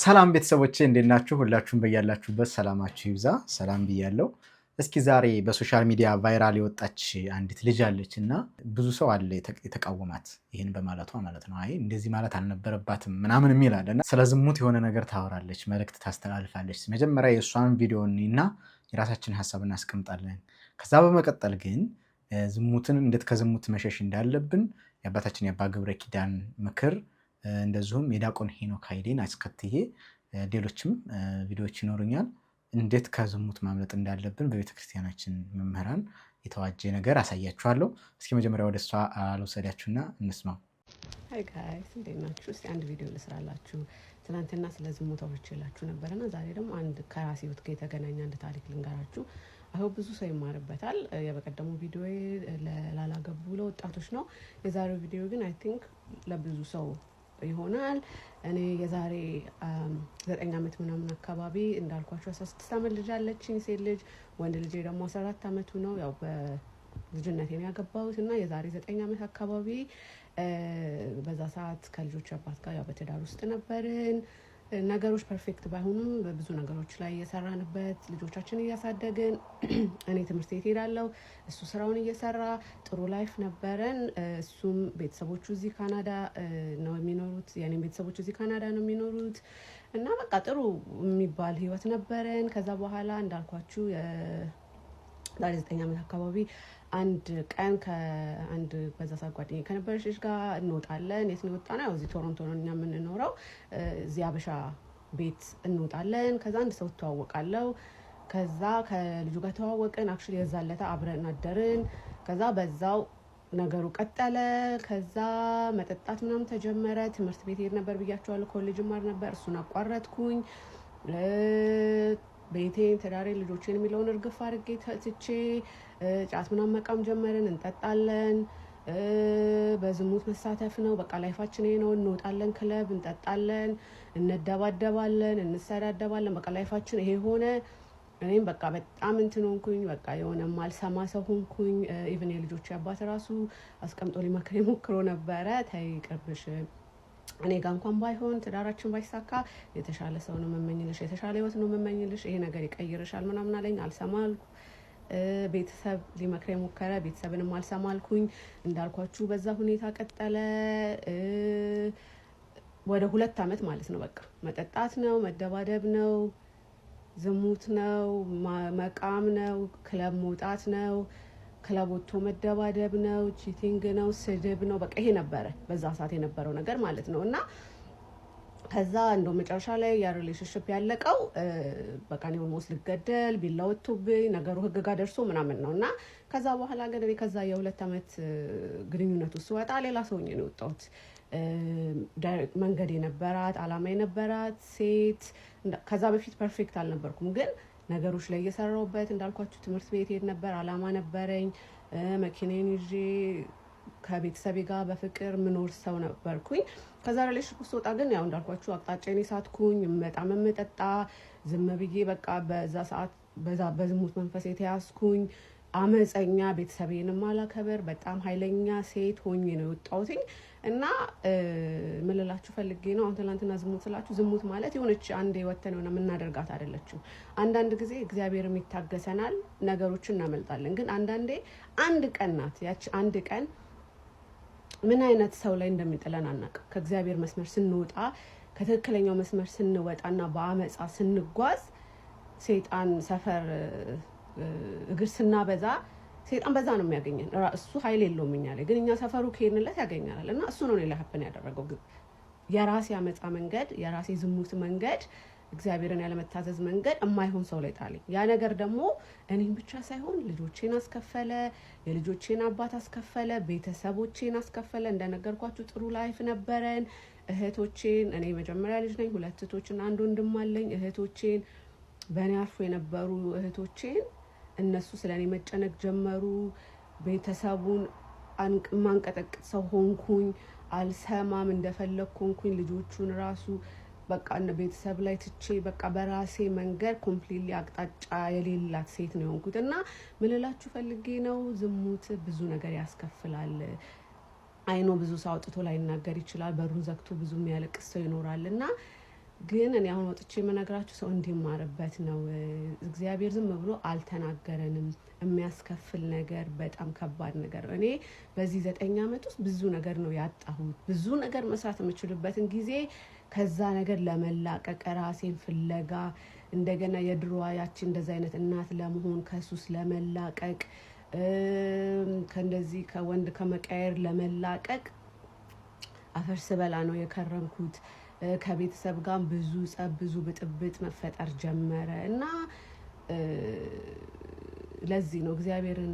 ሰላም ቤተሰቦቼ እንዴት ናችሁ? ሁላችሁም በያላችሁበት ሰላማችሁ ይብዛ። ሰላም ብያለሁ። እስኪ ዛሬ በሶሻል ሚዲያ ቫይራል የወጣች አንዲት ልጅ አለች እና ብዙ ሰው አለ የተቃወማት ይህን በማለቷ ማለት ነው። አይ እንደዚህ ማለት አልነበረባትም ምናምን የሚል አለ እና ስለ ዝሙት የሆነ ነገር ታወራለች፣ መልእክት ታስተላልፋለች። መጀመሪያ የእሷን ቪዲዮ እና የራሳችን ሀሳብ እናስቀምጣለን። ከዛ በመቀጠል ግን ዝሙትን እንዴት ከዝሙት መሸሽ እንዳለብን የአባታችን የአባ ገብረ ኪዳን ምክር እንደዚሁም የዲያቆን ሄኖክ ኃይሌን አስከትዬ ሌሎችም ቪዲዮዎች ይኖሩኛል። እንዴት ከዝሙት ማምለጥ እንዳለብን በቤተክርስቲያናችን መምህራን የተዋጀ ነገር አሳያችኋለሁ። እስኪ መጀመሪያ ወደ እሷ ልውሰዳችሁና እንስማው። ሃይ ጋይስ እንዴት ናችሁ? እስቲ አንድ ቪዲዮ ልስራላችሁ። ትናንትና ስለ ዝሙት አውርቼላችሁ ነበርና ዛሬ ደግሞ አንድ ከራሴ ህይወት ጋር የተገናኘ አንድ ታሪክ ልንገራችሁ። አሁን ብዙ ሰው ይማርበታል። የበቀደሙ ቪዲዮ ላላገቡ ለወጣቶች ነው። የዛሬው ቪዲዮ ግን አይ ቲንክ ለብዙ ሰው ይሆናል። እኔ የዛሬ 9 ዓመት ምናምን አካባቢ እንዳልኳችሁ 16 ዓመት ልጅ አለችኝ፣ ሴት ልጅ። ወንድ ልጅ ደግሞ 14 ዓመቱ ነው። ያው በልጅነቴ ነው ያገባሁት እና የዛሬ 9 ዓመት አካባቢ በዛ ሰዓት ከልጆች አባት ጋር ያው በትዳር ውስጥ ነበርን። ነገሮች ፐርፌክት ባይሆኑም በብዙ ነገሮች ላይ እየሰራንበት ልጆቻችን እያሳደግን እኔ ትምህርት ቤት ሄዳለሁ፣ እሱ ስራውን እየሰራ ጥሩ ላይፍ ነበረን። እሱም ቤተሰቦቹ እዚህ ካናዳ ነው የሚኖሩት፣ የኔም ቤተሰቦቹ እዚህ ካናዳ ነው የሚኖሩት እና በቃ ጥሩ የሚባል ህይወት ነበረን። ከዛ በኋላ እንዳልኳችሁ ዛሬ 9 ዓመት አካባቢ አንድ ቀን ከአንድ በዛ ሰዓት ጓደኛዬ ከነበረች ልጅ ጋር እንወጣለን። የት ነው የወጣነው? ያው እዚህ ቶሮንቶ ነው እኛ የምንኖረው። እዚህ አበሻ ቤት እንወጣለን። ከዛ አንድ ሰው ተዋወቃለሁ። ከዛ ከልጁ ጋር ተዋወቅን። አክቹሊ የዛለታ አብረን አደርን። ከዛ በዛው ነገሩ ቀጠለ። ከዛ መጠጣት ምናምን ተጀመረ። ትምህርት ቤት ሄድ ነበር ብያቸዋለሁ። ኮሌጅ ማር ነበር። እሱን አቋረጥኩኝ። ቤቴን፣ ትዳሬን፣ ልጆቼን የሚለውን እርግፍ አድርጌ ትቼ ጫት ምናምን መቃም ጀመርን። እንጠጣለን። በዝሙት መሳተፍ ነው በቃ ላይፋችን ይሄ ነው። እንወጣለን፣ ክለብ እንጠጣለን፣ እንደባደባለን፣ እንሰዳደባለን። በቃ ላይፋችን ይሄ ሆነ። እኔም በቃ በጣም እንትን ሆንኩኝ። በቃ የሆነ ማልሰማ ሰው ሆንኩኝ። ኢቭን የልጆቼ አባት ራሱ አስቀምጦ ሊመክር ሞክሮ ነበረ። ተይ ቅርብሽ፣ እኔ ጋር እንኳን ባይሆን ትዳራችን ባይሳካ የተሻለ ሰው ነው መመኝልሽ፣ የተሻለ ህይወት ነው መመኝልሽ፣ ይሄ ነገር ይቀይርሻል ምናምን አለኝ። አልሰማልኩ። ቤተሰብ ሊመክረኝ ሞከረ፣ ቤተሰብንም አልሰማልኩኝ። እንዳልኳችሁ በዛ ሁኔታ ቀጠለ። ወደ 2 ዓመት ማለት ነው። በቃ መጠጣት ነው፣ መደባደብ ነው፣ ዝሙት ነው፣ መቃም ነው፣ ክለብ መውጣት ነው፣ ክለብ ወጥቶ መደባደብ ነው፣ ቺቲንግ ነው፣ ስድብ ነው። በቃ ይሄ ነበረ በዛ ሰዓት የነበረው ነገር ማለት ነው። እና ከዛ እንደው መጨረሻ ላይ ያ ሪሌሽንሺፕ ያለቀው በቃ ነው ሞስ ልገደል ቢላ ወጥቶብኝ ነገሩ ህግ ጋር ደርሶ ምናምን ነው። እና ከዛ በኋላ ግን እኔ ከዛ የ2 ዓመት ግንኙነት ውስጥ ወጣ ሌላ ሰው ነው የወጣሁት። መንገድ የነበራት አላማ የነበራት ሴት። ከዛ በፊት ፐርፌክት አልነበርኩም፣ ግን ነገሮች ላይ እየሰራሁበት እንዳልኳችሁ ትምህርት ቤት ሄድ ነበር፣ አላማ ነበረኝ። መኪናዬን ይዤ ከቤተሰቤ ጋር በፍቅር ምኖር ሰው ነበርኩኝ። ከዛ ሪሌሽንሺፕ ውስጥ ወጣ ግን ያው እንዳልኳችሁ አቅጣጫዬን ሳትኩኝ፣ በጣም የምጠጣ ዝም ብዬ በቃ በዛ ሰዓት በዝሙት መንፈስ የተያዝኩኝ አመፀኛ፣ ቤተሰቤንም አላከበር፣ በጣም ኃይለኛ ሴት ሆኜ ነው የወጣሁትኝ። እና ምን ልላችሁ ፈልጌ ነው፣ አሁን ትናንትና ዝሙት ስላችሁ ዝሙት ማለት የሆነች አንድ ወተን ሆነ የምናደርጋት አይደለችም። አንዳንድ ጊዜ እግዚአብሔርም ይታገሰናል፣ ነገሮችን እናመልጣለን። ግን አንዳንዴ አንድ ቀን ናት ያቺ አንድ ቀን ምን አይነት ሰው ላይ እንደሚጥለን አናውቅም። ከእግዚአብሔር መስመር ስንወጣ፣ ከትክክለኛው መስመር ስንወጣና በአመፃ ስንጓዝ ሰይጣን ሰፈር እግር ስናበዛ ሰይጣን በዛ ነው የሚያገኘን። እሱ ኃይል የለውም እኛ ላይ፣ ግን እኛ ሰፈሩ ከሄድንለት ያገኛል። እና እሱ ነው ላይ ሀፕን ያደረገው። የራሴ አመፃ መንገድ፣ የራሴ ዝሙት መንገድ፣ እግዚአብሔርን ያለመታዘዝ መንገድ የማይሆን ሰው ላይ ጣለኝ። ያ ነገር ደግሞ እኔን ብቻ ሳይሆን ልጆቼን አስከፈለ፣ የልጆቼን አባት አስከፈለ፣ ቤተሰቦቼን አስከፈለ። እንደነገርኳችሁ ጥሩ ላይፍ ነበረን። እህቶቼን፣ እኔ መጀመሪያ ልጅ ነኝ፣ 2 እህቶችና 1 ወንድም አለኝ። እህቶቼን፣ በእኔ አርፎ የነበሩ እህቶቼን እነሱ ስለኔ መጨነቅ ጀመሩ። ቤተሰቡን ማንቀጠቅጥ ሰው ሆንኩኝ። አልሰማም፣ እንደፈለኩ ሆንኩኝ። ልጆቹን ራሱ በቃ ቤተሰብ ላይ ትቼ በቃ በራሴ መንገድ ኮምፕሊትሊ አቅጣጫ የሌላት ሴት ነው የሆንኩት። እና ምን ልላችሁ ፈልጌ ነው፣ ዝሙት ብዙ ነገር ያስከፍላል። አይኖ ብዙ ሰው አውጥቶ ላይ ይናገር ይችላል። በሩን ዘግቶ ብዙ የሚያለቅስ ሰው ይኖራል። እና ግን እኔ አሁን ወጥቼ የምነግራችሁ ሰው እንዲማርበት ነው። እግዚአብሔር ዝም ብሎ አልተናገረንም። የሚያስከፍል ነገር፣ በጣም ከባድ ነገር። እኔ በዚህ 9 ዓመት ውስጥ ብዙ ነገር ነው ያጣሁት። ብዙ ነገር መስራት የምችልበትን ጊዜ ከዛ ነገር ለመላቀቅ ራሴን ፍለጋ እንደገና የድሮዋ ያቺ እንደዛ አይነት እናት ለመሆን ከሱስ ለመላቀቅ ከእንደዚህ ከወንድ ከመቀየር ለመላቀቅ አፈር ስበላ ነው የከረምኩት። ከቤተሰብ ጋር ብዙ ጸብ፣ ብዙ ብጥብጥ መፈጠር ጀመረ እና ለዚህ ነው እግዚአብሔርን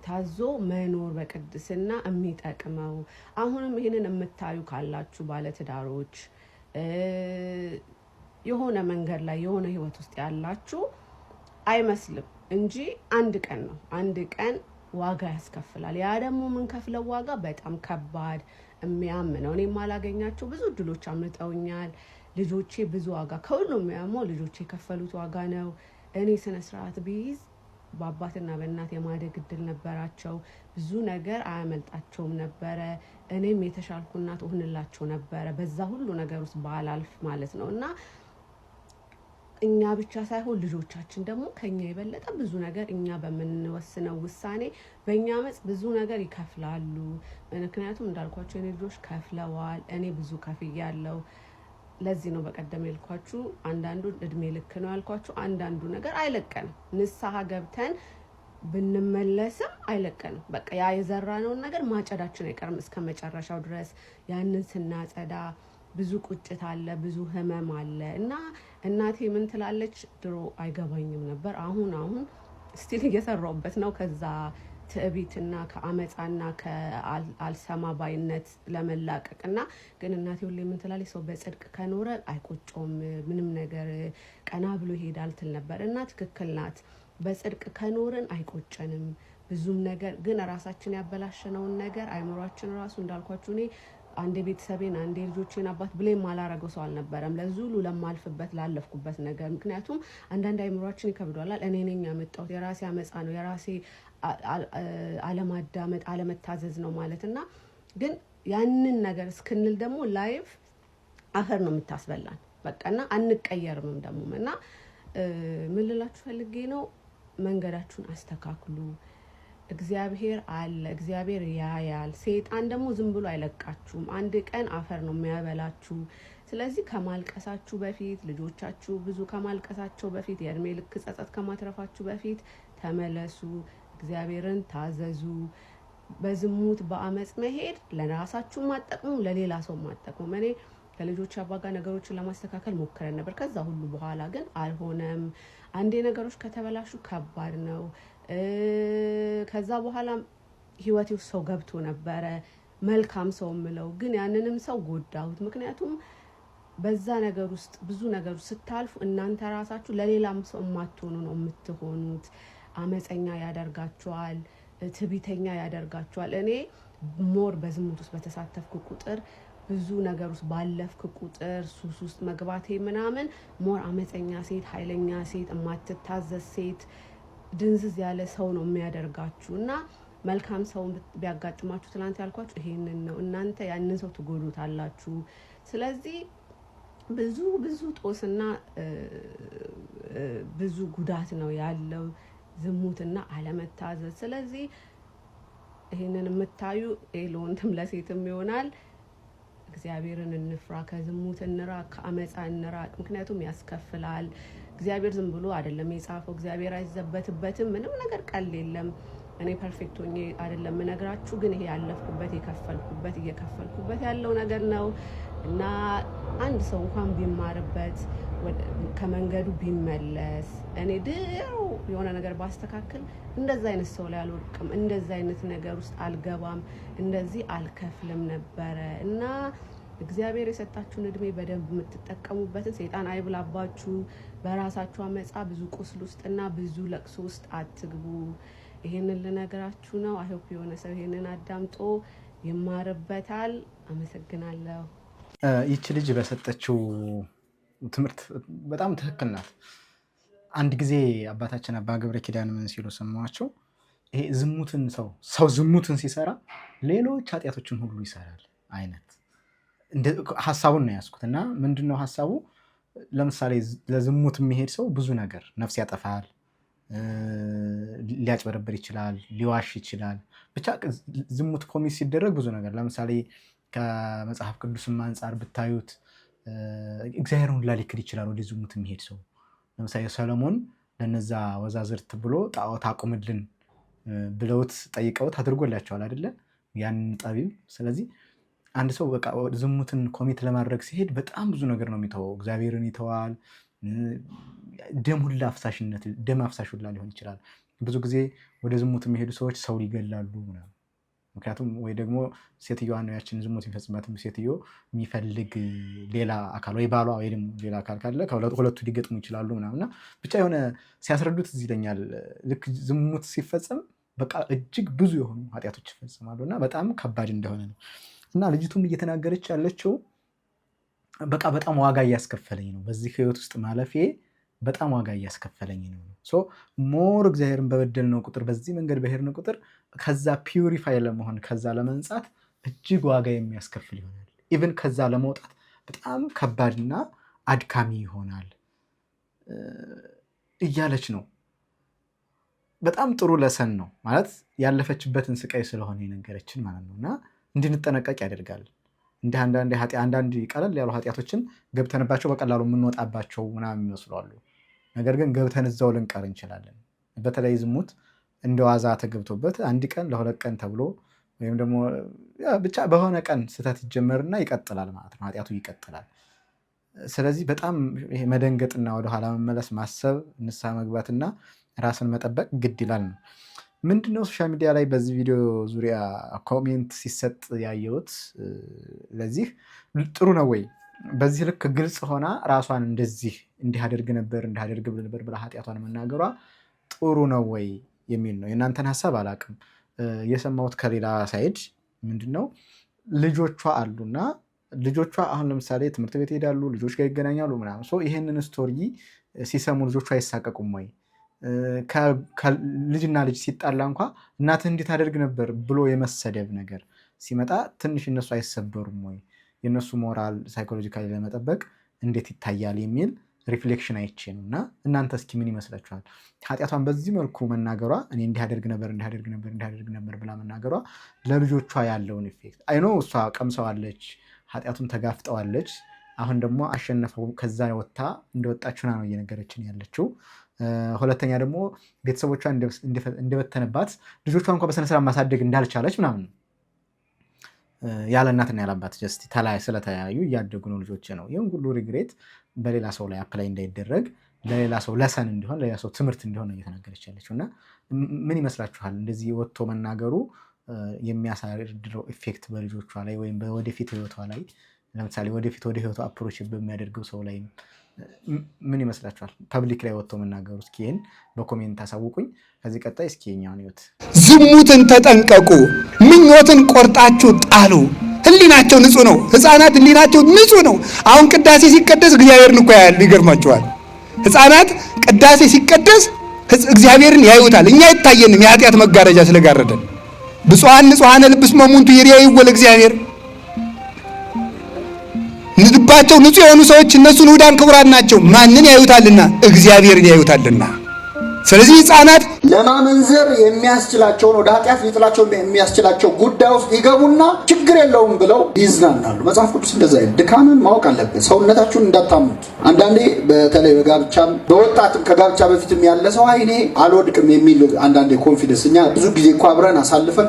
ታዞ መኖር በቅድስና የሚጠቅመው። አሁንም ይህንን የምታዩ ካላችሁ ባለትዳሮች፣ የሆነ መንገድ ላይ የሆነ ህይወት ውስጥ ያላችሁ አይመስልም እንጂ አንድ ቀን ነው፣ አንድ ቀን ዋጋ ያስከፍላል። ያ ደግሞ የምንከፍለው ዋጋ በጣም ከባድ የሚያም ነው። እኔ የማላገኛቸው ብዙ እድሎች አምልጠውኛል። ልጆቼ ብዙ ዋጋ፣ ከሁሉም የሚያመው ልጆቼ የከፈሉት ዋጋ ነው። እኔ ስነ ስርዓት ቢይዝ በአባትና በእናት የማደግ እድል ነበራቸው። ብዙ ነገር አያመልጣቸውም ነበረ። እኔም የተሻልኩ እናት እሆንላቸው ነበረ በዛ ሁሉ ነገር ውስጥ ባላልፍ ማለት ነው። እና እኛ ብቻ ሳይሆን ልጆቻችን ደግሞ ከኛ የበለጠ ብዙ ነገር እኛ በምንወስነው ውሳኔ በእኛ አመፅ ብዙ ነገር ይከፍላሉ። ምክንያቱም እንዳልኳቸው የኔ ልጆች ከፍለዋል፣ እኔ ብዙ ከፍያለሁ። ለዚህ ነው በቀደም ያልኳችሁ አንዳንዱ እድሜ ልክ ነው ያልኳችሁ። አንዳንዱ ነገር አይለቀንም። ንስሐ ገብተን ብንመለስም አይለቀንም። በቃ ያ የዘራነውን ነገር ማጨዳችን አይቀርም እስከ መጨረሻው ድረስ። ያንን ስናጸዳ ብዙ ቁጭት አለ፣ ብዙ ህመም አለ። እና እናቴ ምን ትላለች? ድሮ አይገባኝም ነበር። አሁን ስቲል እየሰራሁበት ነው ከዛ ትዕቢትና ከአመፃና ከአልሰማ ባይነት ለመላቀቅና ግን እናቴ ሁሌ ምን ትላለች? ሰው በጽድቅ ከኖረ አይቆጨውም፣ ምንም ነገር ቀና ብሎ ይሄዳል ትል ነበር። እና ትክክል ናት። በጽድቅ ከኖርን አይቆጨንም ብዙም ነገር። ግን ራሳችን ያበላሸነውን ነገር አይምሯችን ራሱ እንዳልኳችሁ እኔ አንዴ ቤተሰቤን አንዴ ልጆቼን አባት ብሌም ማላረገው ሰው አልነበረም ለዙሉ ለማልፍበት ላለፍኩበት ነገር። ምክንያቱም አንዳንድ አይምሯችን ይከብዷላል። እኔ ነኝ ያመጣሁት፣ የራሴ አመፃ ነው፣ የራሴ አለማዳመጥ አለመታዘዝ ነው ማለት እና ግን ያንን ነገር እስክንል ደግሞ ላይፍ አፈር ነው የምታስበላን በቃና አንቀየርምም ደግሞ እና ምን ልላችሁ ፈልጌ ነው፣ መንገዳችሁን አስተካክሉ። እግዚአብሔር አለ፣ እግዚአብሔር ያያል። ሰይጣን ደግሞ ዝም ብሎ አይለቃችሁም። አንድ ቀን አፈር ነው የሚያበላችሁ። ስለዚህ ከማልቀሳችሁ በፊት ልጆቻችሁ ብዙ ከማልቀሳቸው በፊት የእድሜ ልክ ጸጸት ከማትረፋችሁ በፊት ተመለሱ፣ እግዚአብሔርን ታዘዙ። በዝሙት በአመፅ መሄድ ለራሳችሁ ማጠቅሙ ለሌላ ሰው ማጠቅሙ። እኔ ከልጆች አባጋ ነገሮችን ለማስተካከል ሞክረን ነበር። ከዛ ሁሉ በኋላ ግን አልሆነም። አንዴ ነገሮች ከተበላሹ ከባድ ነው። ከዛ በኋላ ህይወቴ ውስጥ ሰው ገብቶ ነበረ፣ መልካም ሰው ምለው፣ ግን ያንንም ሰው ጎዳሁት። ምክንያቱም በዛ ነገር ውስጥ ብዙ ነገር ስታልፉ እናንተ ራሳችሁ ለሌላም ሰው የማትሆኑ ነው የምትሆኑት። አመፀኛ ያደርጋችኋል፣ ትዕቢተኛ ያደርጋችኋል። እኔ ሞር በዝሙት ውስጥ በተሳተፍኩ ቁጥር ብዙ ነገር ውስጥ ባለፍክ ቁጥር ሱስ ውስጥ መግባቴ ምናምን ሞር አመፀኛ ሴት፣ ኃይለኛ ሴት፣ የማትታዘዝ ሴት፣ ድንዝዝ ያለ ሰው ነው የሚያደርጋችሁ። እና መልካም ሰው ቢያጋጥማችሁ ትላንት ያልኳችሁ ይሄንን ነው። እናንተ ያንን ሰው ትጎዱታላችሁ። ስለዚህ ብዙ ጦስና ብዙ ጉዳት ነው ያለው ዝሙትና አለመታዘዝ። ስለዚህ ይሄንን የምታዩ ለወንድም ለሴትም ይሆናል፣ እግዚአብሔርን እንፍራ፣ ከዝሙት እንራቅ፣ ከአመፃ እንራቅ። ምክንያቱም ያስከፍላል። እግዚአብሔር ዝም ብሎ አይደለም የጻፈው፣ እግዚአብሔር አይዘበትበትም። ምንም ነገር ቀል የለም። እኔ ፐርፌክት ሆኜ አይደለም የምነግራችሁ፣ ግን ይሄ ያለፍኩበት የከፈልኩበት እየከፈልኩበት ያለው ነገር ነው እና አንድ ሰው እንኳን ቢማርበት ከመንገዱ ቢመለስ፣ እኔ ድሮ የሆነ ነገር ባስተካክል እንደዛ አይነት ሰው ላይ አልወድቅም፣ እንደዛ አይነት ነገር ውስጥ አልገባም፣ እንደዚህ አልከፍልም ነበረ። እና እግዚአብሔር የሰጣችሁን እድሜ በደንብ የምትጠቀሙበትን ሰይጣን አይብላባችሁ። በራሳችሁ አመፃ ብዙ ቁስል ውስጥና ብዙ ለቅሶ ውስጥ አትግቡ። ይሄንን ልነግራችሁ ነው። አይሆፕ የሆነ ሰው ይሄንን አዳምጦ ይማርበታል። አመሰግናለሁ። ይቺ ልጅ በሰጠችው ትምህርት በጣም ትክክል ናት። አንድ ጊዜ አባታችን አባ ገብረ ኪዳን ምን ሲሉ ሰማኋቸው፣ ይሄ ዝሙትን ሰው ዝሙትን ሲሰራ ሌሎች ኃጢአቶችን ሁሉ ይሰራል አይነት ሀሳቡን ነው ያዝኩት። እና ምንድነው ሀሳቡ? ለምሳሌ ለዝሙት የሚሄድ ሰው ብዙ ነገር ነፍስ ያጠፋል፣ ሊያጭበረብር ይችላል፣ ሊዋሽ ይችላል። ብቻ ዝሙት ኮሚት ሲደረግ ብዙ ነገር ለምሳሌ ከመጽሐፍ ቅዱስም አንጻር ብታዩት እግዚአብሔርን ሁላ ሊክድ ይችላል ወደ ዝሙት የሚሄድ ሰው። ለምሳሌ ሰሎሞን ለነዛ ወዛዝርት ብሎ ጣዖት አቁምልን ብለውት ጠይቀውት አድርጎላቸዋል አይደለ ያንን ጠቢብ። ስለዚህ አንድ ሰው በቃ ዝሙትን ኮሚት ለማድረግ ሲሄድ በጣም ብዙ ነገር ነው የሚተወው። እግዚአብሔርን ይተዋል። ደም አፍሳሽ ሁላ ሊሆን ይችላል። ብዙ ጊዜ ወደ ዝሙት የሚሄዱ ሰዎች ሰው ይገላሉ ምናምን። ምክንያቱም ወይ ደግሞ ሴትዮዋ ነው ያችን ዝሙት የሚፈጽማትም ሴትዮ የሚፈልግ ሌላ አካል ወይ ባሏ ወይ ደግሞ ሌላ አካል ካለ ሁለቱ ሊገጥሙ ይችላሉ ምናምና ብቻ የሆነ ሲያስረዱት እዚህ ይለኛል። ልክ ዝሙት ሲፈጸም በቃ እጅግ ብዙ የሆኑ ኃጢአቶች ይፈጽማሉ እና በጣም ከባድ እንደሆነ ነው። እና ልጅቱም እየተናገረች ያለችው በቃ በጣም ዋጋ እያስከፈለኝ ነው፣ በዚህ ህይወት ውስጥ ማለፌ በጣም ዋጋ እያስከፈለኝ ነው። ሞር እግዚአብሔርን በበደልነው ቁጥር በዚህ መንገድ በሄድን ቁጥር ከዛ ፒውሪፋይ ለመሆን ከዛ ለመንጻት እጅግ ዋጋ የሚያስከፍል ይሆናል። ኢቨን ከዛ ለመውጣት በጣም ከባድና አድካሚ ይሆናል እያለች ነው። በጣም ጥሩ ለሰን ነው ማለት ያለፈችበትን ስቃይ ስለሆነ የነገረችን ማለት ነው። እና እንድንጠነቀቅ ያደርጋል። እንዲህ አንዳንድ ቀለል ያሉ ኃጢአቶችን ገብተንባቸው በቀላሉ የምንወጣባቸው ምናምን ይመስላሉ። ነገር ግን ገብተን እዛው ልንቀር እንችላለን። በተለይ ዝሙት እንደ ዋዛ ተገብቶበት አንድ ቀን ለሁለት ቀን ተብሎ ወይም ደግሞ ብቻ በሆነ ቀን ስህተት ይጀመርና ይቀጥላል ማለት ነው። ኃጢአቱ ይቀጥላል። ስለዚህ በጣም ይሄ መደንገጥና ወደኋላ መመለስ፣ ማሰብ፣ ንስሐ መግባትና ራስን መጠበቅ ግድ ይላል ነው። ምንድነው ሶሻል ሚዲያ ላይ በዚህ ቪዲዮ ዙሪያ ኮሜንት ሲሰጥ ያየሁት፣ ለዚህ ጥሩ ነው ወይ በዚህ ልክ ግልጽ ሆና ራሷን እንዲህ አደርግ ነበር ብላ ኃጢአቷን መናገሯ ጥሩ ነው ወይ የሚል ነው። የእናንተን ሀሳብ አላውቅም። የሰማሁት ከሌላ ሳይድ ምንድነው ልጆቿ አሉና ልጆቿ አሁን ለምሳሌ ትምህርት ቤት ይሄዳሉ፣ ልጆች ጋር ይገናኛሉ ምናምን። ይሄንን ስቶሪ ሲሰሙ ልጆቿ አይሳቀቁም ወይ? ልጅና ልጅ ሲጣላ እንኳ እናትህ እንዴት አደርግ ነበር ብሎ የመሰደብ ነገር ሲመጣ ትንሽ እነሱ አይሰበሩም ወይ? የእነሱ ሞራል ሳይኮሎጂካሊ ለመጠበቅ እንዴት ይታያል የሚል ሪፍሌክሽን አይቼ ነው። እና እናንተ እስኪ ምን ይመስላችኋል? ኃጢአቷን በዚህ መልኩ መናገሯ እኔ እንዲያደርግ ነበር ብላ መናገሯ ለልጆቿ ያለውን ኢፌክት አይኖ እሷ ቀምሰዋለች፣ ኃጢአቱን ተጋፍጠዋለች። አሁን ደግሞ አሸነፈው ከዛ ወጥታ እንደወጣችና ነው እየነገረችን ያለችው። ሁለተኛ ደግሞ ቤተሰቦቿ እንደበተነባት ልጆቿ እንኳ በስነስርዓት ማሳደግ እንዳልቻለች ምናምን ነው። ያለ እናትና ያለ አባት ጀስት ስለተለያዩ እያደጉ ነው ልጆች ነው። ይህን ሁሉ ሪግሬት በሌላ ሰው ላይ አፕላይ እንዳይደረግ ለሌላ ሰው ለሰን እንዲሆን ለሌላ ሰው ትምህርት እንዲሆን ነው እየተናገረች ያለችው። እና ምን ይመስላችኋል እንደዚህ ወጥቶ መናገሩ የሚያሳድረው ኢፌክት በልጆቿ ላይ ወይም ወደፊት ህይወቷ ላይ፣ ለምሳሌ ወደፊት ወደ ህይወቷ አፕሮች በሚያደርገው ሰው ላይ ምን ይመስላችኋል? ፐብሊክ ላይ ወጥቶ መናገሩ እስኪ ይህን በኮሜንት አሳውቁኝ። ከዚህ ቀጣይ እስኪ የኛውን ህይወት ዝሙትን ተጠንቀቁ፣ ምኞትን ቆርጣችሁ ጣሉ። ህሊናቸው ንጹህ ነው። ህፃናት ህሊናቸው ንጹህ ነው። አሁን ቅዳሴ ሲቀደስ እግዚአብሔርን እኮ ያያሉ። ይገርማቸዋል። ህፃናት ቅዳሴ ሲቀደስ እግዚአብሔርን ያዩታል። እኛ አይታየንም፣ የኃጢአት መጋረጃ ስለጋረደን። ብፁዓን ንጹሐነ ልብ እስመ እሙንቱ ይሬእይዎ ለእግዚአብሔር። ልባቸው ንጹህ የሆኑ ሰዎች እነሱ ንዑዳን ክቡራን ናቸው። ማንን ያዩታልና? እግዚአብሔርን ያዩታልና። ስለዚህ ህፃናት ለማመንዘር የሚያስችላቸውን ወደ ኃጢአት ሊጥላቸው የሚያስችላቸው ጉዳይ ውስጥ ይገቡና ችግር የለውም ብለው ይዝናናሉ። መጽሐፍ ቅዱስ እንደዛ ይላል። ድካምን ማወቅ አለበት፣ ሰውነታችሁን እንዳታምኑት። አንዳንዴ በተለይ በጋብቻም በወጣትም ከጋብቻ በፊትም ያለ ሰው እኔ አልወድቅም የሚል አንዳንዴ ኮንፊደንስ፣ እኛ ብዙ ጊዜ እኮ አብረን አሳልፈን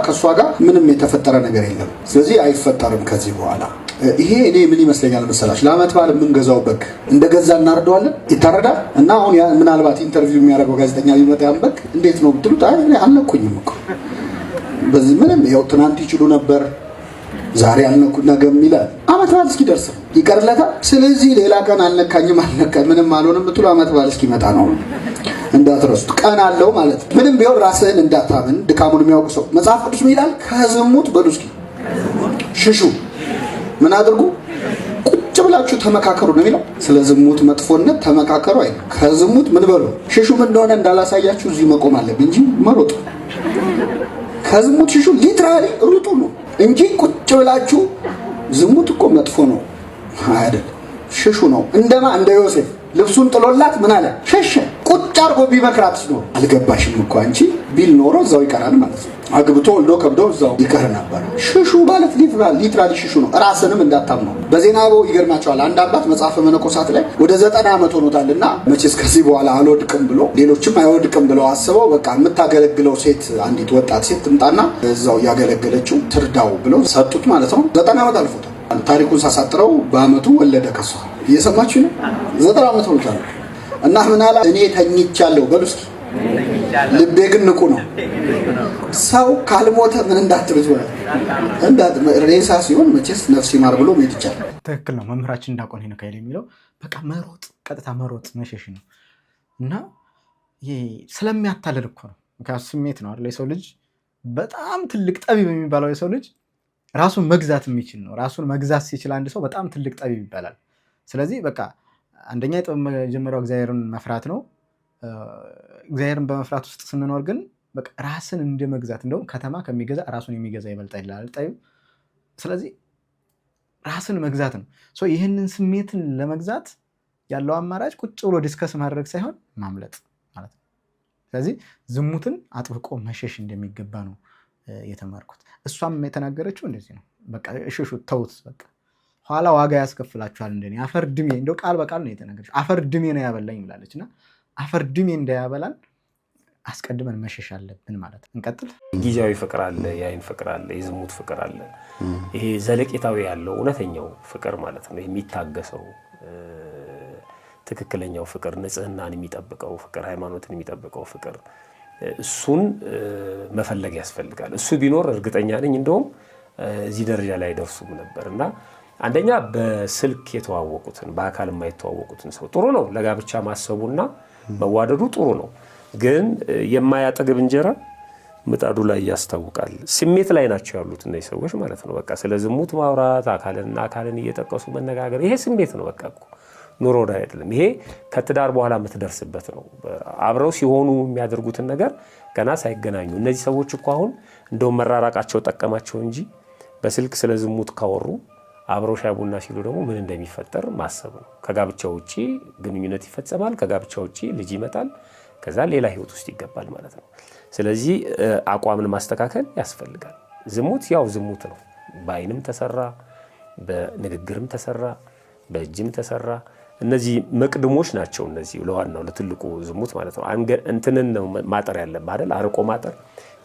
ከእሷ ጋር ምንም የተፈጠረ ነገር የለም፣ ስለዚህ አይፈጠርም ከዚህ በኋላ። ይሄ እኔ ምን ይመስለኛል መሰላችሁ፣ ለዓመት በዓል የምንገዛው በግ እንደገዛ እናርደዋለን፣ ይታረዳል። እና አሁን ምናልባት ኢንተርቪው የሚያደርገው ጋዜጠኛ ቢመጣ ያን በግ እንዴት ነው ብትሉት፣ አይ እኔ አልነኩኝም እኮ በዚህ ምንም ያው ትናንት ይችሉ ነበር ዛሬ አልነኩ ነገም ይላል። ዓመት በዓል እስኪደርስ ይቀርለታል። ስለዚህ ሌላ ቀን አልነካኝም ምንም አልሆንም ብትሉ ዓመት በዓል እስኪመጣ ነው እንዳትረሱት። ቀን አለው ማለት ምንም ቢሆን ራስህን እንዳታምን ድካሙን የሚያውቅ ሰው መጽሐፍ ቅዱስ ይላል ከዝሙት በሉ እስኪ ሽሹ። ምን አድርጉ? ቁጭ ብላችሁ ተመካከሩ ነው የሚለው። ስለ ዝሙት መጥፎነት ተመካከሩ አይደል? ከዝሙት ምን በሉ ሽሹ። ምን እንደሆነ እንዳላሳያችሁ እዚህ መቆም አለብኝ እንጂ መሮጥ። ከዝሙት ሽሹ ሊትራሊ ሩጡ ነው እንጂ ቁጭ ብላችሁ ዝሙት እኮ መጥፎ ነው አይደል? ሽሹ ነው። እንደማ እንደ ዮሴፍ ልብሱን ጥሎላት ምን አለ? ሸሸ። ቁጭ አድርጎ ቢመክራት ነው አልገባሽም እኮ አንቺ ቢል ኖሮ እዛው ይቀራል ማለት ነው። አግብቶ ወልዶ ከብዶ እዛው ይቀር ነበር። ሽሹ ማለት ሊትራሊ ሽሹ ነው። ራስንም እንዳታምነው። በዜናው ይገርማቸዋል። አንድ አባት መጽሐፈ መነኮሳት ላይ ወደ 90 ዓመት ሆኖታልና መቼስ ከዚህ በኋላ አልወድቅም ብሎ ሌሎችም አይወድቅም ብለው አስበው በቃ የምታገለግለው ሴት አንዲት ወጣት ሴት ትምጣና እዛው ያገለገለችው ትርዳው ብለው ሰጡት ማለት ነው። 90 ዓመት አልፎታል። ታሪኩን ሳሳጥረው በአመቱ ወለደ ከሷ። እየሰማችሁ ነው። 90 ዓመት ሆኖታል እና ምን አለ? እኔ ተኝቻለሁ በሉ እስኪ ልቤ ግን ንቁ ነው። ሰው ካልሞተ ምን እንዳትሉት ሬሳ ሲሆን መቼስ ነፍስ ይማር ብሎ መሄድ ይቻላል። ትክክል ነው። መምህራችን እንዳቆን ሄነ ካይል የሚለው በቃ መሮጥ፣ ቀጥታ መሮጥ መሸሽ ነው እና ይሄ ስለሚያታልል እኮ ነው። ምክንያቱም ስሜት ነው አይደል? የሰው ልጅ በጣም ትልቅ ጠቢብ የሚባለው የሰው ልጅ ራሱን መግዛት የሚችል ነው። ራሱን መግዛት ሲችል አንድ ሰው በጣም ትልቅ ጠቢብ ይባላል። ስለዚህ በቃ አንደኛ የጥበብ መጀመሪያው እግዚአብሔርን መፍራት ነው። እግዚአብሔርን በመፍራት ውስጥ ስንኖር ግን በቃ ራስን እንደ መግዛት እንደውም ከተማ ከሚገዛ ራሱን የሚገዛ ይበልጣል ይላል ጠቢብ። ስለዚህ ራስን መግዛት ነው። ይህንን ስሜትን ለመግዛት ያለው አማራጭ ቁጭ ብሎ ዲስከስ ማድረግ ሳይሆን ማምለጥ ማለት ነው። ስለዚህ ዝሙትን አጥብቆ መሸሽ እንደሚገባ ነው የተማርኩት። እሷም የተናገረችው እንደዚህ ነው። በቃ እሽሹ፣ ተውት፣ በቃ ኋላ ዋጋ ያስከፍላችኋል። እንደኔ አፈር ድሜ እንደው ቃል በቃል ነው የተናገረችው። አፈር ድሜ ነው ያበላኝ ብላለች እና አፈር ድሜ እንዳያበላን አስቀድመን መሸሽ አለብን ማለት ነው። እንቀጥል። ጊዜያዊ ፍቅር አለ፣ የአይን ፍቅር አለ፣ የዝሙት ፍቅር አለ። ይሄ ዘለቄታዊ ያለው እውነተኛው ፍቅር ማለት ነው። የሚታገሰው ትክክለኛው ፍቅር፣ ንጽህናን የሚጠብቀው ፍቅር፣ ሃይማኖትን የሚጠብቀው ፍቅር፣ እሱን መፈለግ ያስፈልጋል። እሱ ቢኖር እርግጠኛ ነኝ እንደውም እዚህ ደረጃ ላይ ደርሱም ነበር እና አንደኛ በስልክ የተዋወቁትን በአካል የማይተዋወቁትን ሰው ጥሩ ነው ለጋብቻ ማሰቡና መዋደዱ ጥሩ ነው። ግን የማያጠግብ እንጀራ ምጣዱ ላይ ያስታውቃል። ስሜት ላይ ናቸው ያሉት እነዚህ ሰዎች ማለት ነው። በቃ ስለ ዝሙት ማውራት፣ አካልን እየጠቀሱ መነጋገር፣ ይሄ ስሜት ነው። በቃ ኑሮ አይደለም። ይሄ ከትዳር በኋላ የምትደርስበት ነው። አብረው ሲሆኑ የሚያደርጉትን ነገር ገና ሳይገናኙ እነዚህ ሰዎች እኮ አሁን እንደው መራራቃቸው ጠቀማቸው እንጂ በስልክ ስለ ዝሙት ካወሩ አብረው ሻይ ቡና ሲሉ ደግሞ ምን እንደሚፈጠር ማሰብ ነው። ከጋብቻ ውጪ ግንኙነት ይፈጸማል። ከጋብቻ ውጪ ልጅ ይመጣል። ከዛ ሌላ ህይወት ውስጥ ይገባል ማለት ነው። ስለዚህ አቋምን ማስተካከል ያስፈልጋል። ዝሙት ያው ዝሙት ነው። በአይንም ተሰራ፣ በንግግርም ተሰራ፣ በእጅም ተሰራ። እነዚህ መቅድሞች ናቸው። እነዚህ ለዋናው ለትልቁ ዝሙት ማለት ነው። እንትንን ነው ማጠር ያለብህ አይደል? አርቆ ማጠር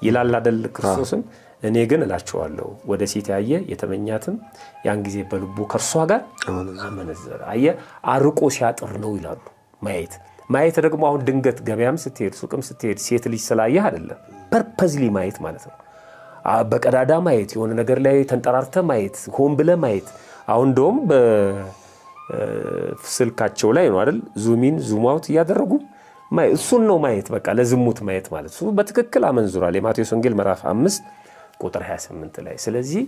ይላል አይደል ክርስቶስም። እኔ ግን እላችኋለሁ ወደ ሴት ያየ የተመኛትም ያን ጊዜ በልቡ ከእርሷ ጋር አመነዘረ። አየህ፣ አርቆ ሲያጥር ነው ይላሉ። ማየት ደግሞ አሁን ድንገት ገበያም ስትሄድ ሱቅም ስትሄድ ሴት ልጅ ስላየህ አይደለም፣ ፐርፐዝሊ ማየት ማለት ነው። በቀዳዳ ማየት፣ የሆነ ነገር ላይ ተንጠራርተ ማየት፣ ሆን ብለህ ማየት። አሁን እንደውም በስልካቸው ላይ ነው አይደል ዙሚን ዙም አውት እያደረጉ እሱን ነው ማየት። በቃ ለዝሙት ማየት ማለት እሱ በትክክል አመንዝሯል። የማቴዎስ ወንጌል ምዕራፍ 5 ቁጥር 28 ላይ። ስለዚህ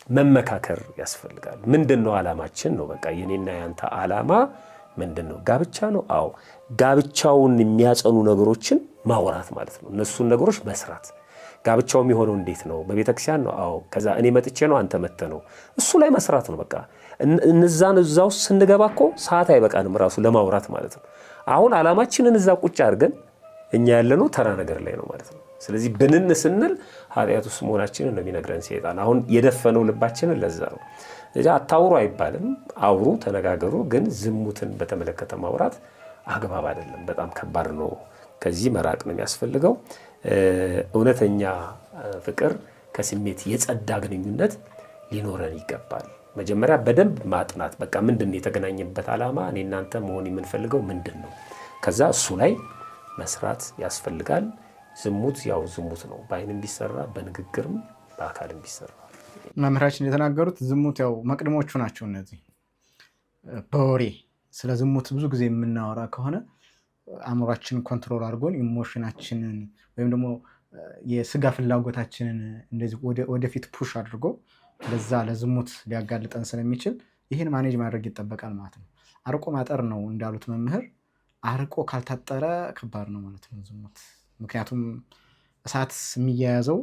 መመካከር ያስፈልጋል። ምንድነው ዓላማችን ነው? በቃ የኔና ያንተ ዓላማ ምንድነው? ጋብቻ ነው። አዎ፣ ጋብቻውን የሚያጸኑ ነገሮችን ማውራት ማለት ነው። እነሱን ነገሮች መስራት። ጋብቻው የሚሆነው እንዴት ነው? በቤተክርስቲያን ነው። አዎ፣ ከዛ እኔ መጥቼ ነው አንተ መጥተህ ነው። እሱ ላይ መስራት ነው። በቃ እዛው ስንገባ እኮ ሰዓት አይበቃንም ራሱ ለማውራት ማለት ነው። አሁን ዓላማችንን እዛ ቁጭ አድርገን እኛ ያለነው ተራ ነገር ላይ ነው ማለት ነው። ስለዚህ ብንን ስንል ኃጢአት ውስጥ መሆናችንን ነው የሚነግረን ሰይጣን። አሁን የደፈነው ልባችንን ለዛ ነው። ስለዚህ አታውሩ አይባልም፣ አውሩ፣ ተነጋገሩ። ግን ዝሙትን በተመለከተ ማውራት አግባብ አይደለም። በጣም ከባድ ነው። ከዚህ መራቅ ነው የሚያስፈልገው። እውነተኛ ፍቅር ከስሜት የጸዳ ግንኙነት ሊኖረን ይገባል። መጀመሪያ በደንብ ማጥናት። በቃ ምንድነው የተገናኘበት ዓላማ? እኔ እናንተ መሆን የምንፈልገው ምንድነው? ከዛ እሱ ላይ መስራት ያስፈልጋል። ዝሙት ያው ዝሙት ነው። በአይንም ቢሰራ በንግግርም በአካልም ቢሰራ። መምህራችን የተናገሩት ዝሙት ያው መቅድሞቹ ናቸው እነዚህ። በወሬ ስለ ዝሙት ብዙ ጊዜ የምናወራ ከሆነ አእምሯችንን ኮንትሮል አድርጎን ኢሞሽናችንን ወይም ደግሞ የስጋ ፍላጎታችንን እንደዚህ ወደፊት ፑሽ አድርጎ ለዛ ለዝሙት ሊያጋልጠን ስለሚችል ይህን ማኔጅ ማድረግ ይጠበቃል ማለት ነው። አርቆ ማጠር ነው እንዳሉት መምህር። አርቆ ካልታጠረ ከባድ ነው ማለት ነው ዝሙት። ምክንያቱም እሳት የሚያያዘው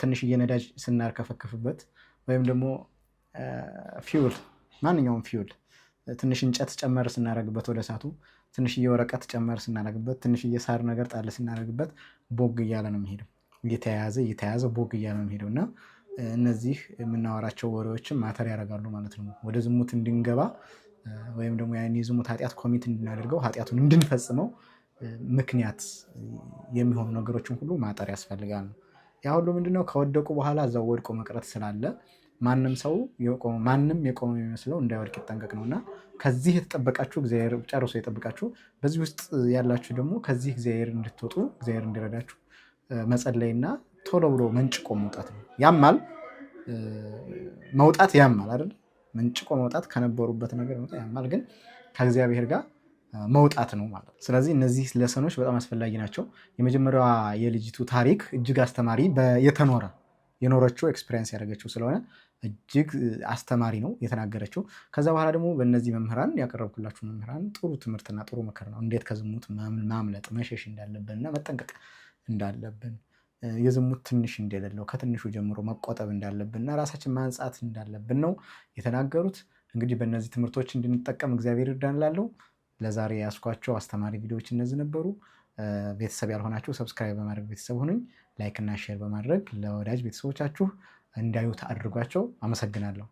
ትንሽዬ ነዳጅ ስናርከፈክፍበት ወይም ደግሞ ፊውል፣ ማንኛውም ፊውል ትንሽ እንጨት ጨመር ስናደርግበት ወደ እሳቱ ትንሽዬ ወረቀት ጨመር ስናደርግበት ትንሽዬ ሳር ነገር ጣል ስናደርግበት ቦግ እያለ ነው የሚሄደው። እየተያዘ ቦግ እያለ ነው የሚሄደው እና እነዚህ የምናወራቸው ወሬዎችም ማተር ያደርጋሉ ማለት ነው። ወደ ዝሙት እንድንገባ ወይም ደግሞ ያን የዝሙት ኃጢአት ኮሚት እንድናደርገው ኃጢአቱን እንድንፈጽመው ምክንያት የሚሆኑ ነገሮችን ሁሉ ማጠር ያስፈልጋል ነው። ያ ሁሉ ምንድነው? ከወደቁ በኋላ እዛው ወድቆ መቅረት ስላለ ማንም የቆመ የሚመስለው እንዳይወድቅ ይጠንቀቅ ነው እና ከዚህ የተጠበቃችሁ እግዚአብሔር ጨርሶ የጠበቃችሁ፣ በዚህ ውስጥ ያላችሁ ደግሞ ከዚህ እግዚአብሔር እንድትወጡ እግዚአብሔር እንዲረዳችሁ መጸለይና ቶሎ ብሎ መንጭቆ መውጣት ነው። ያማል መውጣት ያማል አይደል? መንጭቆ መውጣት ከነበሩበት ነገር ያማል፣ ግን ከእግዚአብሔር ጋር መውጣት ነው ማለት። ስለዚህ እነዚህ ለሰኖች በጣም አስፈላጊ ናቸው። የመጀመሪያዋ የልጅቱ ታሪክ እጅግ አስተማሪ የኖረችው ኤክስፔሪንስ ያደረገችው ስለሆነ እጅግ አስተማሪ ነው የተናገረችው። ከዛ በኋላ ደግሞ በእነዚህ መምህራን ያቀረብኩላችሁ መምህራን ጥሩ ትምህርትና ጥሩ ምክር ነው። እንዴት ከዝሙት ማምለጥ መሸሽ እንዳለብንና መጠንቀቅ እንዳለብን፣ የዝሙት ትንሽ እንደሌለው ከትንሹ ጀምሮ መቆጠብ እንዳለብንና ራሳችን ማንጻት እንዳለብን ነው የተናገሩት። እንግዲህ በእነዚህ ትምህርቶች እንድንጠቀም እግዚአብሔር ይርዳን እላለሁ። ለዛሬ ያስኳቸው አስተማሪ ቪዲዮዎች እነዚህ ነበሩ። ቤተሰብ ያልሆናችሁ ሰብስክራይብ በማድረግ ቤተሰብ ሁኑኝ። ላይክ እና ሼር በማድረግ ለወዳጅ ቤተሰቦቻችሁ እንዳዩት አድርጓቸው። አመሰግናለሁ።